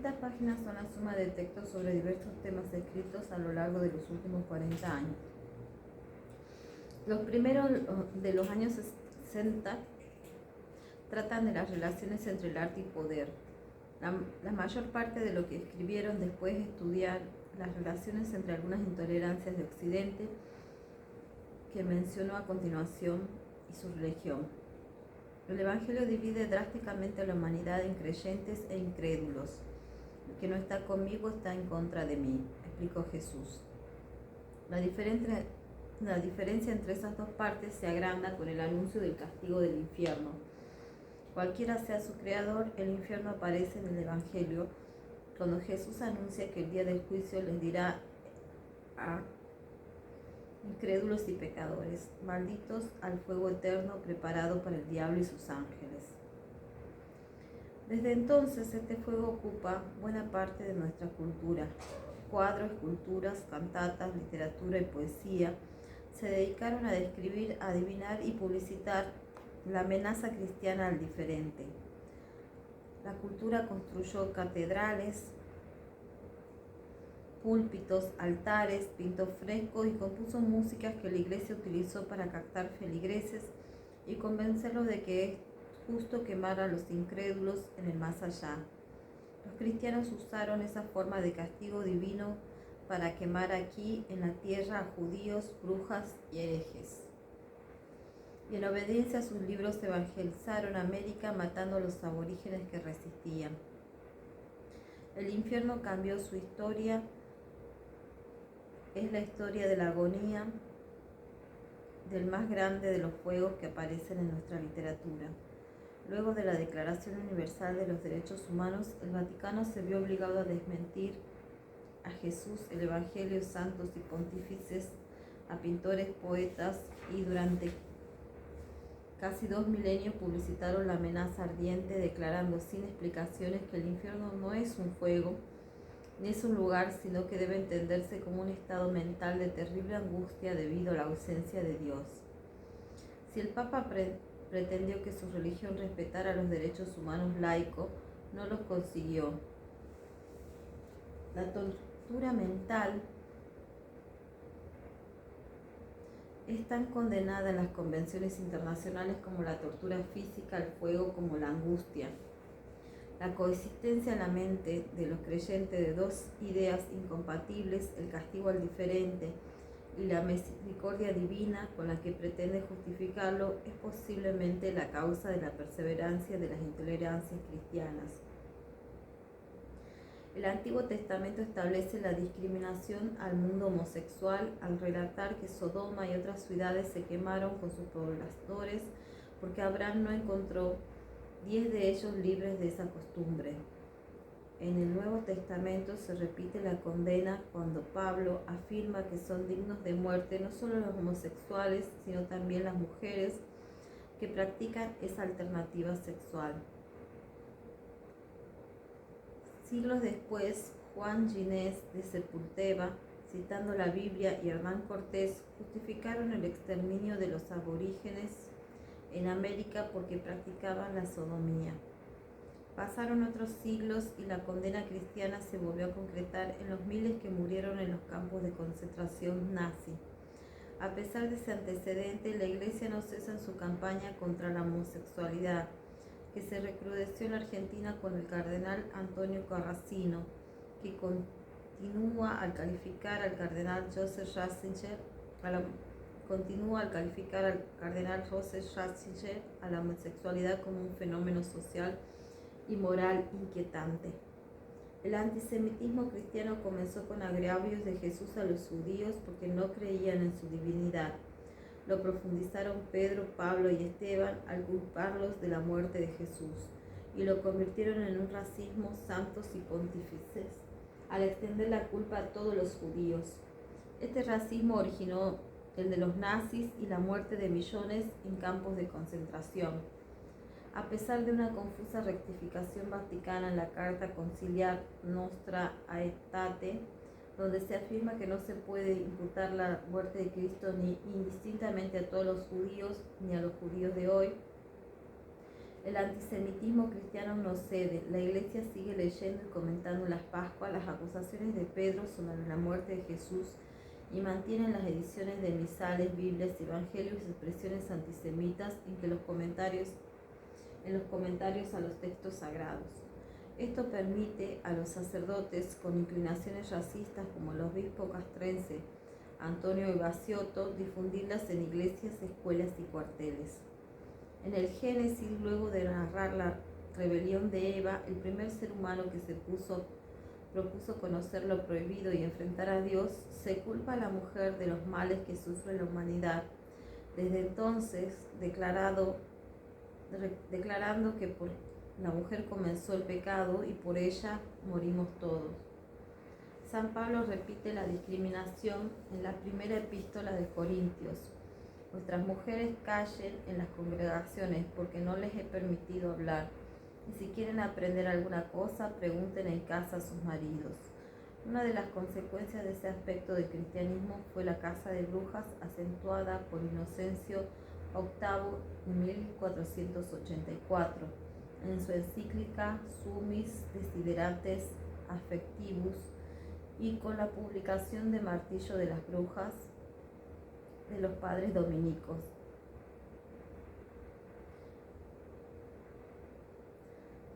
Estas páginas son la suma de textos sobre diversos temas escritos a lo largo de los últimos 40 años. Los primeros de los años 60 tratan de las relaciones entre el arte y poder. La mayor parte de lo que escribieron después de estudiar las relaciones entre algunas intolerancias de Occidente que mencionó a continuación y su religión. El Evangelio divide drásticamente a la humanidad en creyentes e incrédulos. El que no está conmigo está en contra de mí, explicó Jesús. La diferencia entre esas dos partes se agranda con el anuncio del castigo del infierno. Cualquiera sea su creador, el infierno aparece en el Evangelio cuando Jesús anuncia que el día del juicio les dirá a incrédulos y pecadores, malditos al fuego eterno preparado para el diablo y sus ángeles. Desde entonces este fuego ocupa buena parte de nuestra cultura. Cuadros, esculturas, cantatas, literatura y poesía se dedicaron a describir, adivinar y publicitar la amenaza cristiana al diferente. La cultura construyó catedrales, púlpitos, altares, pintó frescos y compuso músicas que la iglesia utilizó para captar feligreses y convencerlos de que es justo quemar a los incrédulos en el más allá. Los cristianos usaron esa forma de castigo divino para quemar aquí en la tierra a judíos, brujas y herejes. Y en obediencia a sus libros evangelizaron América matando a los aborígenes que resistían. El infierno cambió su historia, es la historia de la agonía del más grande de los fuegos que aparecen en nuestra literatura. Luego de la Declaración Universal de los Derechos Humanos, el Vaticano se vio obligado a desmentir a Jesús, el Evangelio, santos y pontífices, a pintores, poetas, y durante casi 2 milenios publicitaron la amenaza ardiente, declarando sin explicaciones que el infierno no es un fuego, ni es un lugar, sino que debe entenderse como un estado mental de terrible angustia debido a la ausencia de Dios. Si el Papa pretendió que su religión respetara los derechos humanos laicos, no los consiguió. La tortura mental es tan condenada en las convenciones internacionales como la tortura física, el fuego como la angustia. La coexistencia en la mente de los creyentes de dos ideas incompatibles, el castigo al diferente y la misericordia divina con la que pretende justificarlo, es posiblemente la causa de la perseverancia de las intolerancias cristianas. El Antiguo Testamento establece la discriminación al mundo homosexual al relatar que Sodoma y otras ciudades se quemaron con sus pobladores porque Abraham no encontró 10 de ellos libres de esa costumbre. En el Nuevo Testamento se repite la condena cuando Pablo afirma que son dignos de muerte no solo los homosexuales, sino también las mujeres que practican esa alternativa sexual. Siglos después, Juan Ginés de Sepúlveda, citando la Biblia, y Hernán Cortés justificaron el exterminio de los aborígenes en América porque practicaban la sodomía. Pasaron otros siglos y la condena cristiana se volvió a concretar en los miles que murieron en los campos de concentración nazi. A pesar de ese antecedente, la Iglesia no cesa en su campaña contra la homosexualidad, que se recrudeció en Argentina con el cardenal Antonio Carracino, que continúa al calificar al cardenal Joseph Ratzinger a la homosexualidad como un fenómeno social y moral inquietante. El antisemitismo cristiano comenzó con agravios de Jesús a los judíos porque no creían en su divinidad. Lo profundizaron Pedro, Pablo y Esteban al culparlos de la muerte de Jesús, y lo convirtieron en un racismo santos y pontífices al extender la culpa a todos los judíos. Este racismo originó el de los nazis y la muerte de millones en campos de concentración. A pesar de una confusa rectificación vaticana en la Carta Conciliar Nostra Aetate, donde se afirma que no se puede imputar la muerte de Cristo ni indistintamente a todos los judíos ni a los judíos de hoy, El antisemitismo cristiano no cede. La Iglesia sigue leyendo y comentando en las Pascuas las acusaciones de Pedro sobre la muerte de Jesús y mantiene en las ediciones de misales, Biblias, Evangelios y expresiones antisemitas en los comentarios a los textos sagrados. Esto permite a los sacerdotes con inclinaciones racistas como el obispo castrense Antonio Evasiotto difundirlas en iglesias, escuelas y cuarteles. En el Génesis, luego de narrar la rebelión de Eva, el primer ser humano que propuso conocer lo prohibido y enfrentar a Dios, se culpa a la mujer de los males que sufre la humanidad. Desde entonces, declarando que por la mujer comenzó el pecado y por ella morimos todos. San Pablo repite la discriminación en la primera epístola de Corintios. Vuestras mujeres callen en las congregaciones porque no les he permitido hablar. Y si quieren aprender alguna cosa, pregunten en casa a sus maridos. Una de las consecuencias de ese aspecto del cristianismo fue la caza de brujas acentuada por Inocencio VIII en 1484, en su encíclica Summis Desiderates Affectivus, y con la publicación de Martillo de las Brujas de los padres dominicos.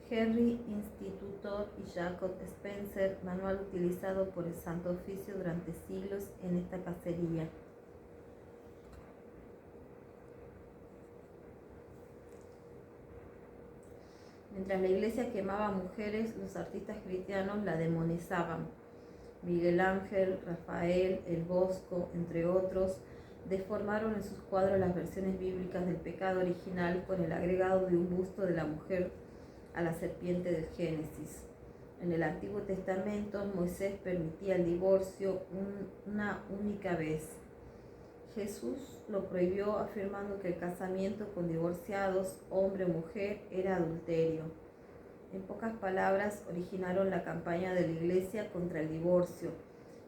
Henry Institutor y Jacob Spencer, manual utilizado por el Santo Oficio durante siglos en esta cacería. Mientras la iglesia quemaba mujeres, los artistas cristianos la demonizaban. Miguel Ángel, Rafael, el Bosco, entre otros, deformaron en sus cuadros las versiones bíblicas del pecado original con el agregado de un busto de la mujer a la serpiente del Génesis. En el Antiguo Testamento, Moisés permitía el divorcio una única vez. Jesús lo prohibió afirmando que el casamiento con divorciados, hombre o mujer, era adulterio. En pocas palabras, originaron la campaña de la Iglesia contra el divorcio,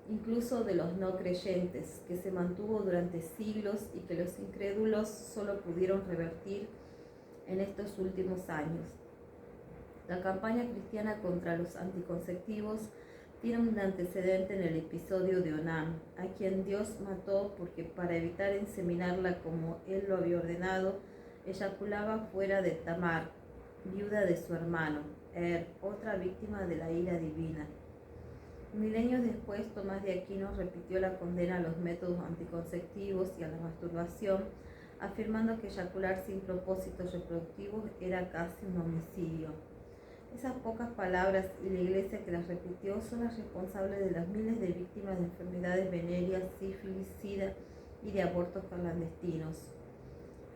incluso de los no creyentes, que se mantuvo durante siglos y que los incrédulos solo pudieron revertir en estos últimos años. La campaña cristiana contra los anticonceptivos tiene un antecedente en el episodio de Onán, a quien Dios mató porque para evitar inseminarla como él lo había ordenado, eyaculaba fuera de Tamar, viuda de su hermano, otra víctima de la ira divina. Milenios después, Tomás de Aquino repitió la condena a los métodos anticonceptivos y a la masturbación, afirmando que eyacular sin propósitos reproductivos era casi un homicidio. Esas pocas palabras y la iglesia que las repitió son las responsables de las miles de víctimas de enfermedades venéreas, sífilis, sida y de abortos clandestinos.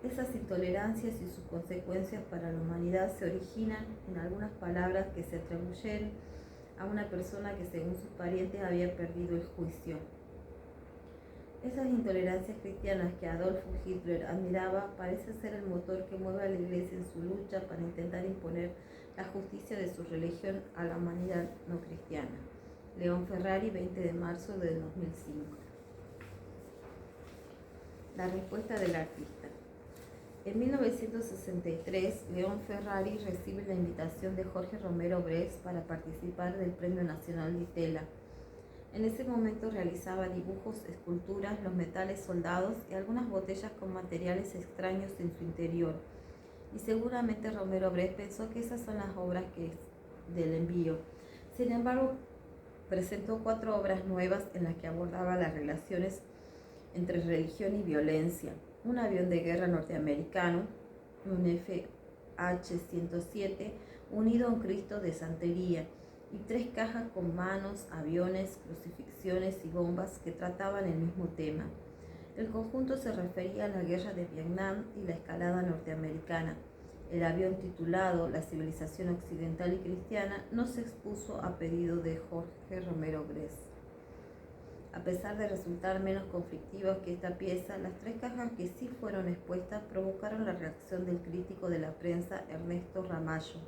Esas intolerancias y sus consecuencias para la humanidad se originan en algunas palabras que se atribuyeron a una persona que según sus parientes había perdido el juicio. Esas intolerancias cristianas que Adolf Hitler admiraba parecen ser el motor que mueve a la Iglesia en su lucha para intentar imponer la justicia de su religión a la humanidad no cristiana. León Ferrari, 20 de marzo del 2005. La respuesta del artista. En 1963, León Ferrari recibe la invitación de Jorge Romero Brest para participar del Premio Nacional Di Tella. En ese momento realizaba dibujos, esculturas, los metales soldados y algunas botellas con materiales extraños en su interior. Y seguramente Romero Brest pensó que esas son las obras del envío. Sin embargo, presentó 4 obras nuevas en las que abordaba las relaciones entre religión y violencia. Un avión de guerra norteamericano, un FH-107, unido a un Cristo de santería, y 3 cajas con manos, aviones, crucifixiones y bombas que trataban el mismo tema. El conjunto se refería a la guerra de Vietnam y la escalada norteamericana. El avión titulado La civilización occidental y cristiana no se expuso a pedido de Jorge Romero Brest. A pesar de resultar menos conflictivas que esta pieza, las 3 cajas que sí fueron expuestas provocaron la reacción del crítico de la prensa Ernesto Ramallo.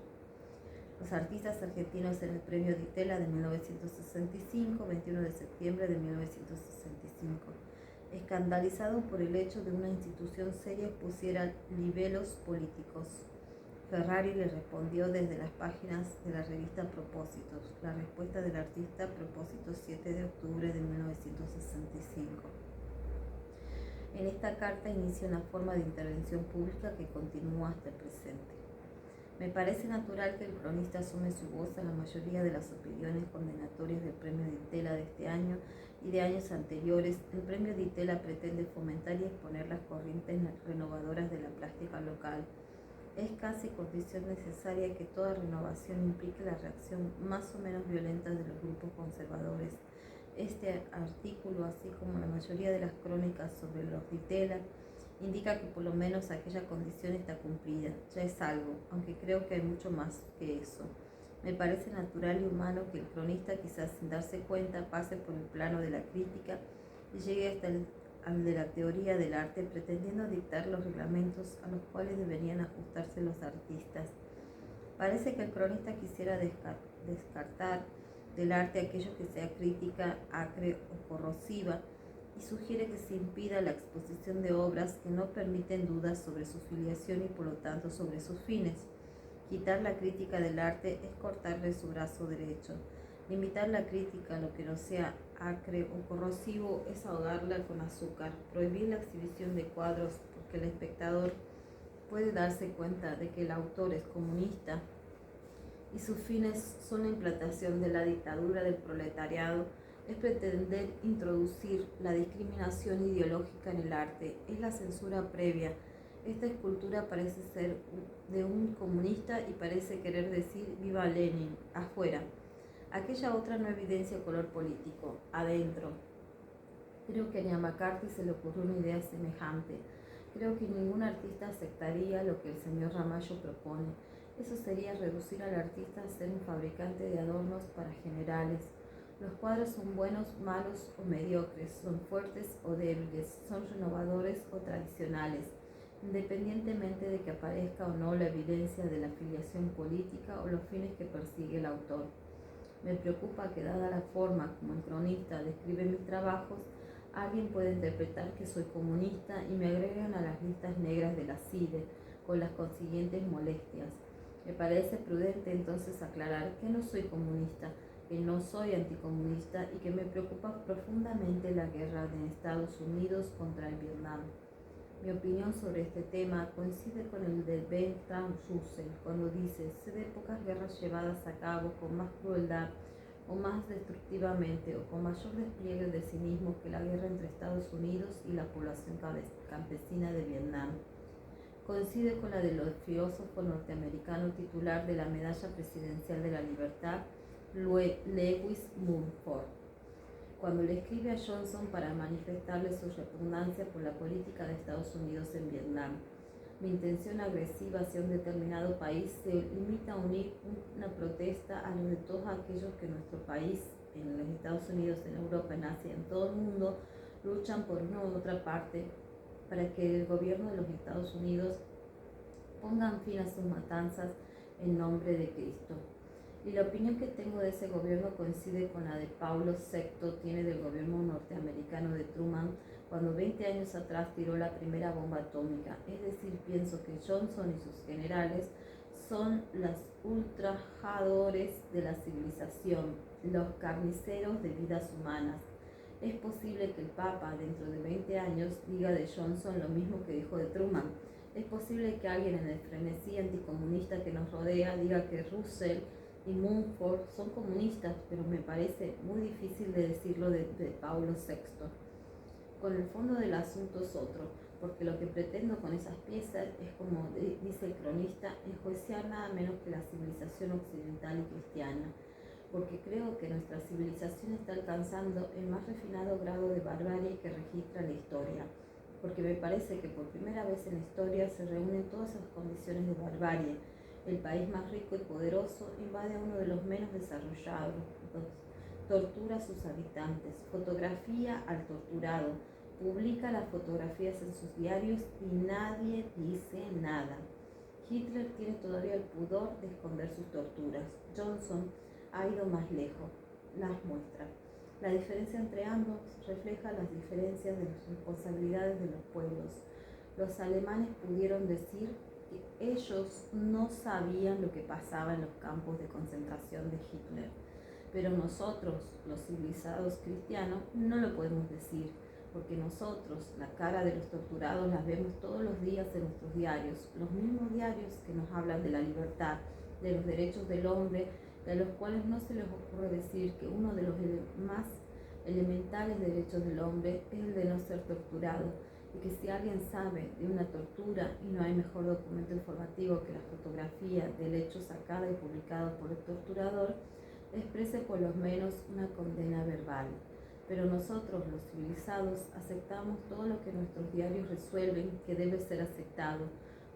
Los artistas argentinos en el Premio Di Tella de 1965, 21 de septiembre de 1965. Escandalizado por el hecho de una institución seria expusiera libelos políticos. Ferrari le respondió desde las páginas de la revista Propósitos, la respuesta del artista, Propósitos, 7 de octubre de 1965. En esta carta inicia una forma de intervención pública que continúa hasta el presente. Me parece natural que el cronista asume su voz a la mayoría de las opiniones condenatorias del Premio Di Tella de este año y de años anteriores. El Premio Di Tella pretende fomentar y exponer las corrientes renovadoras de la plástica local. Es casi condición necesaria que toda renovación implique la reacción más o menos violenta de los grupos conservadores. Este artículo, así como la mayoría de las crónicas sobre los Di Tella, indica que por lo menos aquella condición está cumplida. Ya es algo, aunque creo que hay mucho más que eso. Me parece natural y humano que el cronista, quizás sin darse cuenta, pase por el plano de la crítica y llegue hasta al de la teoría del arte, pretendiendo dictar los reglamentos a los cuales deberían ajustarse los artistas. Parece que el cronista quisiera descartar del arte aquello que sea crítica, acre o corrosiva, y sugiere que se impida la exposición de obras que no permiten dudas sobre su filiación y por lo tanto sobre sus fines. Quitar la crítica del arte es cortarle su brazo derecho. Limitar la crítica a lo que no sea acre o corrosivo es ahogarla con azúcar. Prohibir la exhibición de cuadros porque el espectador puede darse cuenta de que el autor es comunista y sus fines son la implantación de la dictadura del proletariado, es pretender introducir la discriminación ideológica en el arte, es la censura previa. Esta escultura parece ser de un comunista y parece querer decir viva Lenin, afuera. Aquella otra no evidencia color político, adentro. Creo que ni a McCarthy se le ocurrió una idea semejante. Creo que ningún artista aceptaría lo que el señor Ramallo propone. Eso sería reducir al artista a ser un fabricante de adornos para generales. Los cuadros son buenos, malos o mediocres, son fuertes o débiles, son renovadores o tradicionales, independientemente de que aparezca o no la evidencia de la afiliación política o los fines que persigue el autor. Me preocupa que, dada la forma como el cronista describe mis trabajos, alguien pueda interpretar que soy comunista y me agreguen a las listas negras de la CIDE, con las consiguientes molestias. Me parece prudente entonces aclarar que no soy comunista, que no soy anticomunista y que me preocupa profundamente la guerra de Estados Unidos contra el Vietnam. Mi opinión sobre este tema coincide con el de Bertrand Russell cuando dice: se ve pocas guerras llevadas a cabo con más crueldad o más destructivamente o con mayor despliegue de cinismo que la guerra entre Estados Unidos y la población campesina de Vietnam. Coincide con la del filósofo norteamericano titular de la Medalla Presidencial de la Libertad, Lewis Mumford, cuando le escribe a Johnson para manifestarle su repugnancia por la política de Estados Unidos en Vietnam. Mi intención agresiva hacia un determinado país se limita a unir una protesta a lo de todos aquellos que en nuestro país, en los Estados Unidos, en Europa, en Asia, en todo el mundo, luchan por una u otra parte para que el gobierno de los Estados Unidos pongan fin a sus matanzas en nombre de Cristo. Y la opinión que tengo de ese gobierno coincide con la de Paulo VI tiene del gobierno norteamericano de Truman cuando 20 años atrás tiró la primera bomba atómica. Es decir, pienso que Johnson y sus generales son los ultrajadores de la civilización, los carniceros de vidas humanas. Es posible que el Papa, dentro de 20 años, diga de Johnson lo mismo que dijo de Truman. Es posible que alguien en el frenesí anticomunista que nos rodea diga que Russell y Mumford son comunistas, pero me parece muy difícil de decirlo de Paulo VI. Con el fondo del asunto es otro, porque lo que pretendo con esas piezas es, como dice el cronista, enjuiciar nada menos que la civilización occidental y cristiana, porque creo que nuestra civilización está alcanzando el más refinado grado de barbarie que registra la historia, porque me parece que por primera vez en la historia se reúnen todas esas condiciones de barbarie. El país más rico y poderoso invade a uno de los menos desarrollados, tortura a sus habitantes, fotografía al torturado, publica las fotografías en sus diarios y nadie dice nada. Hitler tiene todavía el pudor de esconder sus torturas. Johnson ha ido más lejos, las muestra. La diferencia entre ambos refleja las diferencias de las responsabilidades de los pueblos. Los alemanes pudieron decir ellos no sabían lo que pasaba en los campos de concentración de Hitler, pero nosotros, los civilizados cristianos, no lo podemos decir, porque nosotros, la cara de los torturados, las vemos todos los días en nuestros diarios, los mismos diarios que nos hablan de la libertad, de los derechos del hombre, de los cuales no se les ocurre decir que uno de los más elementales derechos del hombre es el de no ser torturado, y que si alguien sabe de una tortura y no hay mejor documento informativo que la fotografía del hecho sacada y publicada por el torturador, exprese por lo menos una condena verbal. Pero nosotros, los civilizados, aceptamos todo lo que nuestros diarios resuelven que debe ser aceptado,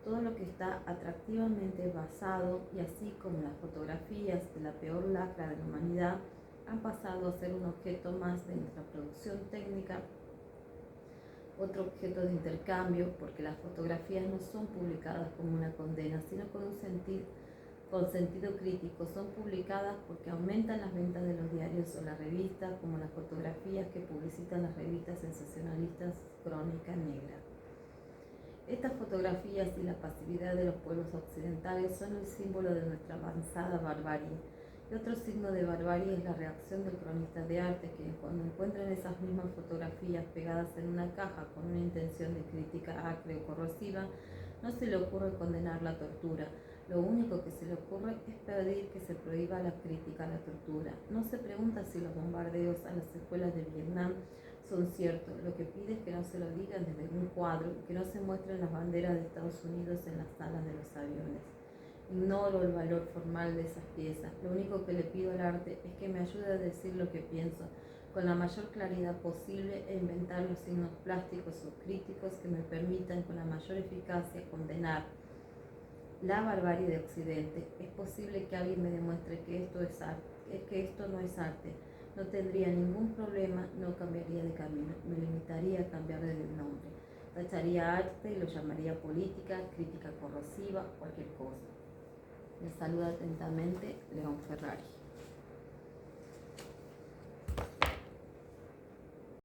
todo lo que está atractivamente basado, y así como las fotografías de la peor lacra de la humanidad han pasado a ser un objeto más de nuestra producción técnica, otro objeto de intercambio, porque las fotografías no son publicadas como una condena, sino con sentido crítico. Son publicadas porque aumentan las ventas de los diarios o las revistas, como las fotografías que publicitan las revistas sensacionalistas Crónica Negra. Estas fotografías y la pasividad de los pueblos occidentales son el símbolo de nuestra avanzada barbarie. Y otro signo de barbarie es la reacción del cronista de arte, que cuando encuentran esas mismas fotografías pegadas en una caja con una intención de crítica acre o corrosiva, no se le ocurre condenar la tortura. Lo único que se le ocurre es pedir que se prohíba la crítica a la tortura. No se pregunta si los bombardeos a las escuelas de Vietnam son ciertos. Lo que pide es que no se lo digan desde un cuadro y que no se muestren las banderas de Estados Unidos en las salas de los aviones. Ignoro el valor formal de esas piezas. Lo único que le pido al arte es que me ayude a decir lo que pienso con la mayor claridad posible e inventar los signos plásticos o críticos que me permitan con la mayor eficacia condenar la barbarie de Occidente. Es posible que alguien me demuestre que esto es arte, que esto no es arte. No tendría ningún problema, no cambiaría de camino, me limitaría a cambiarle de nombre. Tacharía arte y lo llamaría política, crítica corrosiva, cualquier cosa. Les saluda atentamente León Ferrari.